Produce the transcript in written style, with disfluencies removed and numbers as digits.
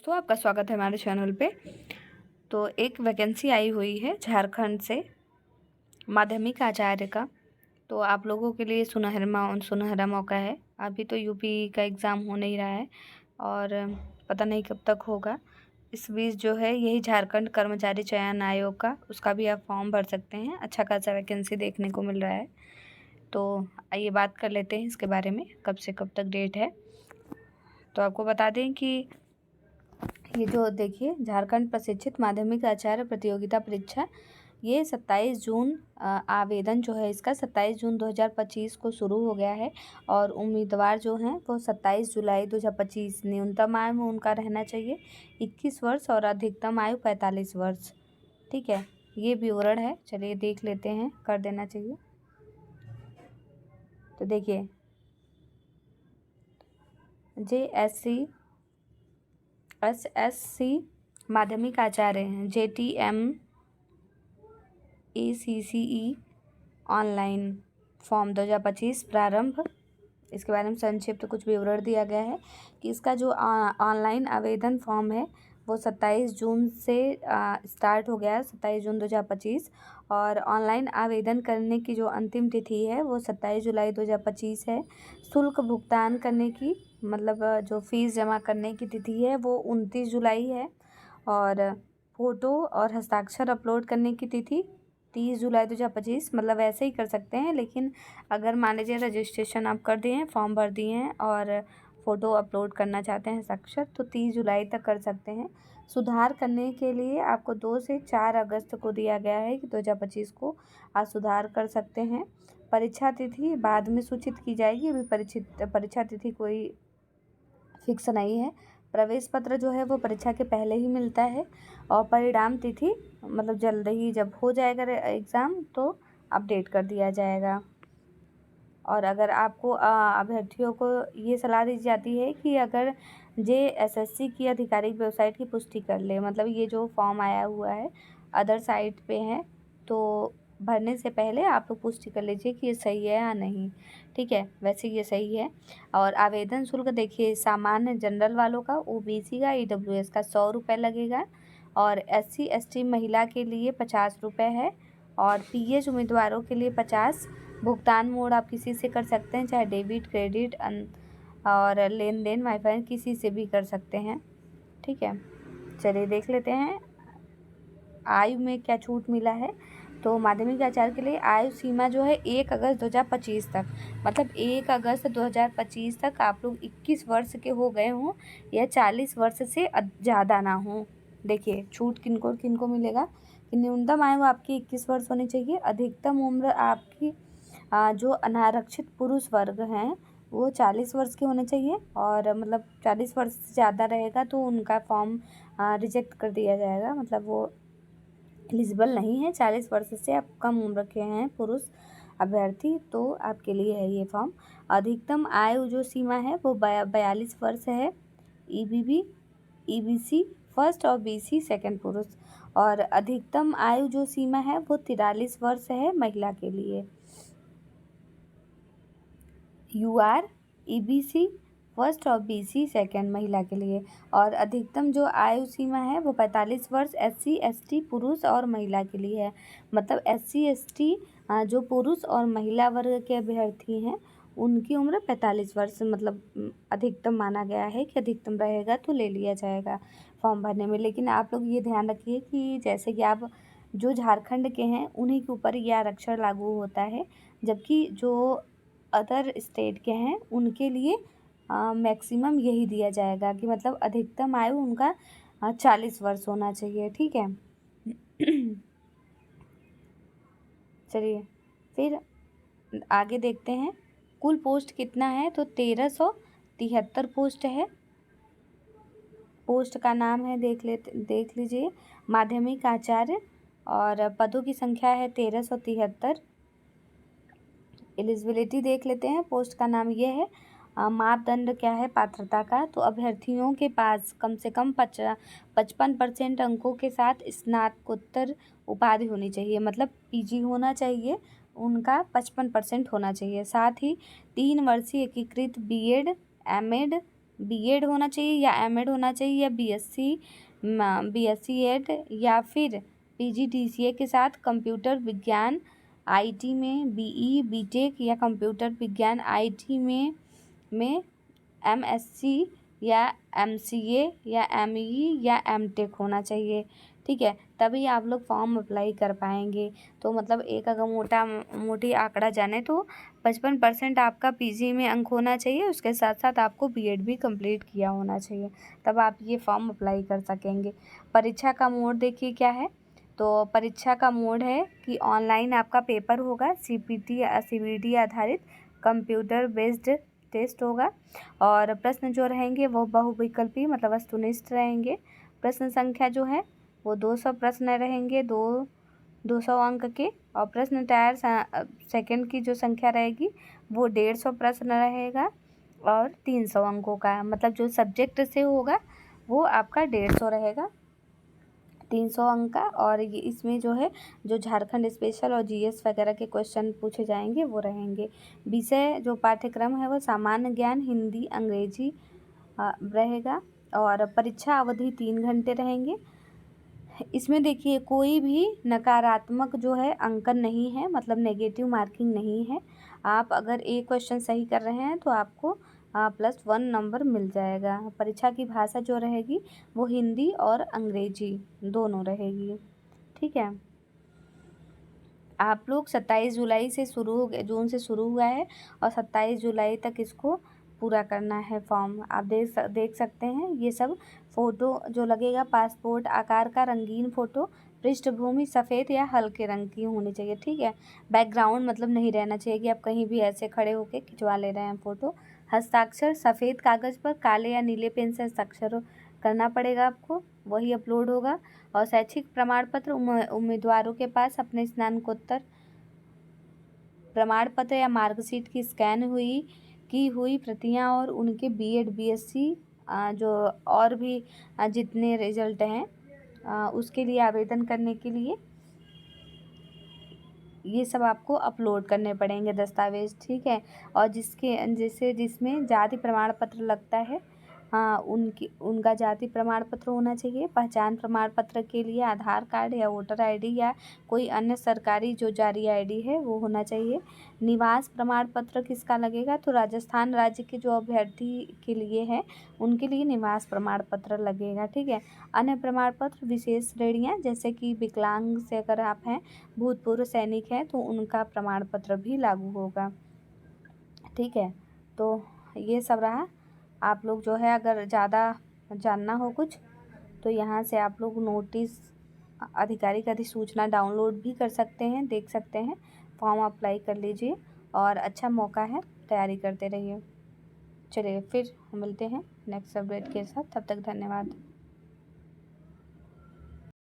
तो आपका स्वागत है हमारे चैनल पे। तो एक वैकेंसी आई हुई है झारखंड से माध्यमिक आचार्य का। तो आप लोगों के लिए सुनहरा मौका है। अभी तो यूपी का एग्ज़ाम हो नहीं रहा है और पता नहीं कब तक होगा। इस बीच जो है यही झारखंड कर्मचारी चयन आयोग का, उसका भी आप फॉर्म भर सकते हैं। अच्छा खासा वैकेंसी देखने को मिल रहा है। तो आइए बात कर लेते हैं इसके बारे में, कब से कब तक डेट है। तो आपको बता दें कि ये जो देखिए झारखंड प्रशिक्षित माध्यमिक आचार्य प्रतियोगिता परीक्षा, ये 27 जून आवेदन जो है इसका 27 जून 2025 को शुरू हो गया है और उम्मीदवार जो हैं वो 27 जुलाई 2025। न्यूनतम आयु में उनका रहना चाहिए 21 वर्ष और अधिकतम आयु 45 वर्ष। ठीक है, ये विवरण है। चलिए देख लेते हैं, कर देना चाहिए। तो देखिए JSC माध्यमिक आचार्य हैं, JTMECCE ऑनलाइन फॉर्म 2025 प्रारंभ। इसके बारे में संक्षिप्त कुछ विवरण दिया गया है कि इसका जो ऑनलाइन आवेदन फॉर्म है वो 27 जून से स्टार्ट हो गया है, 27 जून 2025। और ऑनलाइन आवेदन करने की जो अंतिम तिथि है वो 27 जुलाई 2025 है। शुल्क भुगतान करने की मतलब जो फीस जमा करने की तिथि है वो 29 जुलाई है। और फ़ोटो और हस्ताक्षर अपलोड करने की तिथि 30 जुलाई 2025। मतलब ऐसे ही कर सकते हैं, लेकिन अगर मान लीजिए रजिस्ट्रेशन आप कर दिए हैं, फॉर्म भर दिए हैं और फ़ोटो अपलोड करना चाहते हैं हस्ताक्षर, तो 30 जुलाई तक कर सकते हैं। सुधार करने के लिए आपको 2 से 4 अगस्त को दिया गया है कि 2025 को आप सुधार कर सकते हैं। परीक्षा तिथि बाद में सूचित की जाएगी। अभी परीक्षा तिथि कोई फिक्स नहीं है। प्रवेश पत्र जो है वो परीक्षा के पहले ही मिलता है और परिणाम तिथि मतलब जल्द ही जब हो जाएगा एग्ज़ाम तो अपडेट कर दिया जाएगा। और अगर आपको अभ्यर्थियों को ये सलाह दी जाती है कि अगर JSSC की आधिकारिक वेबसाइट की पुष्टि कर ले, मतलब ये जो फॉर्म आया हुआ है अदर साइट पे है, तो भरने से पहले आप लोग पुष्टि कर लीजिए कि ये सही है या नहीं। ठीक है, वैसे ये सही है। और आवेदन शुल्क देखिए, सामान्य जनरल वालों का, OBC का, EWS का 100 रुपये लगेगा और SC ST महिला के लिए 50 रुपये है और PH उम्मीदवारों के लिए 50। भुगतान मोड आप किसी से कर सकते हैं, चाहे डेबिट, क्रेडिट और लेन देन वाईफाई किसी से भी कर सकते हैं। ठीक है, चलिए देख लेते हैं आयु में क्या छूट मिला है। तो माध्यमिक आचार्य के लिए आयु सीमा जो है 1 अगस्त 2025 तक, मतलब 1 अगस्त 2025 तक आप लोग 21 वर्ष के हो गए हों या 40 वर्ष से ज़्यादा ना हो। देखिए छूट किनको किनको मिलेगा कि न्यूनतम आयु आपकी 21 वर्ष होनी चाहिए, अधिकतम उम्र आपकी जो अनारक्षित पुरुष वर्ग हैं वो 40 वर्ष के होने चाहिए और मतलब 40 वर्ष से ज़्यादा रहेगा तो उनका फॉर्म रिजेक्ट कर दिया जाएगा, मतलब वो एलिजिबल नहीं है। 40 वर्ष से आप कम उम्र के हैं पुरुष अभ्यर्थी तो आपके लिए है ये फॉर्म। अधिकतम आयु जो सीमा है वो 42 वर्ष है, EBB EBC फर्स्ट और BC सेकंड पुरुष। और अधिकतम आयु जो सीमा है वो 43 वर्ष है महिला के लिए। UR EBC फर्स्ट और BC सेकंड महिला के लिए। और अधिकतम जो आयु सीमा है वो 45 वर्ष SC ST पुरुष और महिला के लिए है। मतलब SC ST जो पुरुष और महिला वर्ग के अभ्यर्थी हैं उनकी उम्र 45 वर्ष मतलब अधिकतम माना गया है कि अधिकतम रहेगा तो ले लिया जाएगा फॉर्म भरने में। लेकिन आप लोग ये ध्यान रखिए कि जैसे कि आप जो झारखंड के हैं उन्हीं के ऊपर यह आरक्षण लागू होता है, जबकि जो अदर स्टेट के हैं उनके लिए मैक्सिमम यही दिया जाएगा कि मतलब अधिकतम आयु उनका 40 वर्ष होना चाहिए। ठीक है चलिए फिर आगे देखते हैं कुल पोस्ट कितना है। तो 1373 पोस्ट है। पोस्ट का नाम है देख लीजिए माध्यमिक आचार्य और पदों की संख्या है 1373। एलिजिबिलिटी देख लेते हैं। पोस्ट का नाम ये है। मापदंड क्या है पात्रता का, तो अभ्यर्थियों के पास कम से कम 55% अंकों के साथ स्नातकोत्तर उपाधि होनी चाहिए, मतलब PG होना चाहिए उनका, 55% होना चाहिए। साथ ही 3 वर्षीय एकीकृत BEd MAd बीएड होना चाहिए या एमएड होना चाहिए या बीएससी एड या फिर पीजीडीसीए के साथ कंप्यूटर विज्ञान आईटी में बीई बीटेक या कंप्यूटर विज्ञान आईटी में एमएससी या एमसीए या एमई या एमटेक होना चाहिए। ठीक है, तभी आप लोग फॉर्म अप्लाई कर पाएंगे। तो मतलब एक अगर मोटी आंकड़ा जाने तो 55% आपका पीजी में अंक होना चाहिए, उसके साथ साथ आपको बीएड भी कंप्लीट किया होना चाहिए, तब आप ये फॉर्म अप्लाई कर सकेंगे। परीक्षा का मोड देखिए क्या है। तो परीक्षा का मोड है कि ऑनलाइन आपका पेपर होगा, सीबीटी आधारित कंप्यूटर बेस्ड टेस्ट होगा और प्रश्न जो रहेंगे वो बहुविकल्पी मतलब वस्तुनिष्ठ रहेंगे। प्रश्न संख्या जो है वो 200 प्रश्न रहेंगे, 200 अंक के। और प्रश्न टायर सेकंड की जो संख्या रहेगी वो 150 प्रश्न रहेगा और 300 अंकों का, मतलब जो सब्जेक्ट से होगा वो आपका 150 रहेगा, 300 अंक का। और ये इसमें जो है जो झारखंड स्पेशल और जीएस वगैरह के क्वेश्चन पूछे जाएंगे वो रहेंगे। विषय जो पाठ्यक्रम है वो सामान्य ज्ञान, हिंदी, अंग्रेजी रहेगा और परीक्षा अवधि 3 घंटे रहेंगे। इसमें देखिए कोई भी नकारात्मक जो है अंकन नहीं है, मतलब नेगेटिव मार्किंग नहीं है। आप अगर एक क्वेश्चन सही कर रहे हैं तो आपको +1 नंबर मिल जाएगा। परीक्षा की भाषा जो रहेगी वो हिंदी और अंग्रेजी दोनों रहेगी। ठीक है, आप लोग 27 जुलाई से जून से शुरू हुआ है और 27 जुलाई तक इसको पूरा करना है फॉर्म। आप देख सकते हैं ये सब फ़ोटो जो लगेगा, पासपोर्ट आकार का रंगीन फ़ोटो, पृष्ठभूमि सफ़ेद या हल्के रंग की होनी चाहिए। ठीक है, बैकग्राउंड मतलब नहीं रहना चाहिए कि आप कहीं भी ऐसे खड़े होकर खिंचवा ले रहे हैं फ़ोटो। हस्ताक्षर सफ़ेद कागज़ पर काले या नीले पेन से हस्ताक्षर करना पड़ेगा आपको, वही अपलोड होगा। और शैक्षिक प्रमाण पत्र उम्मीदवारों के पास अपने स्नातकोत्तर प्रमाण पत्र या मार्कशीट की हुई प्रतियां और उनके बीएड बीएससी जो और भी जितने रिजल्ट हैं उसके लिए आवेदन करने के लिए ये सब आपको अपलोड करने पड़ेंगे दस्तावेज़। ठीक है, और जिसमें जाति प्रमाण पत्र लगता है उनका जाति प्रमाण पत्र होना चाहिए। पहचान प्रमाण पत्र के लिए आधार कार्ड या वोटर आईडी या कोई अन्य सरकारी जो जारी आईडी है वो होना चाहिए। निवास प्रमाण पत्र किसका लगेगा, तो राजस्थान राज्य के जो अभ्यर्थी के लिए है उनके लिए निवास प्रमाण पत्र लगेगा। ठीक है, अन्य प्रमाण पत्र विशेष श्रेणियाँ जैसे कि विकलांग से अगर आप हैं, भूतपूर्व सैनिक हैं तो उनका प्रमाण पत्र भी लागू होगा। ठीक है, तो ये सब रहा। आप लोग जो है अगर ज़्यादा जानना हो कुछ तो यहाँ से आप लोग नोटिस आधिकारिक अधिसूचना डाउनलोड भी कर सकते हैं, देख सकते हैं, फॉर्म अप्लाई कर लीजिए और अच्छा मौका है, तैयारी करते रहिए। चलिए फिर मिलते हैं नेक्स्ट अपडेट के साथ, तब तक धन्यवाद।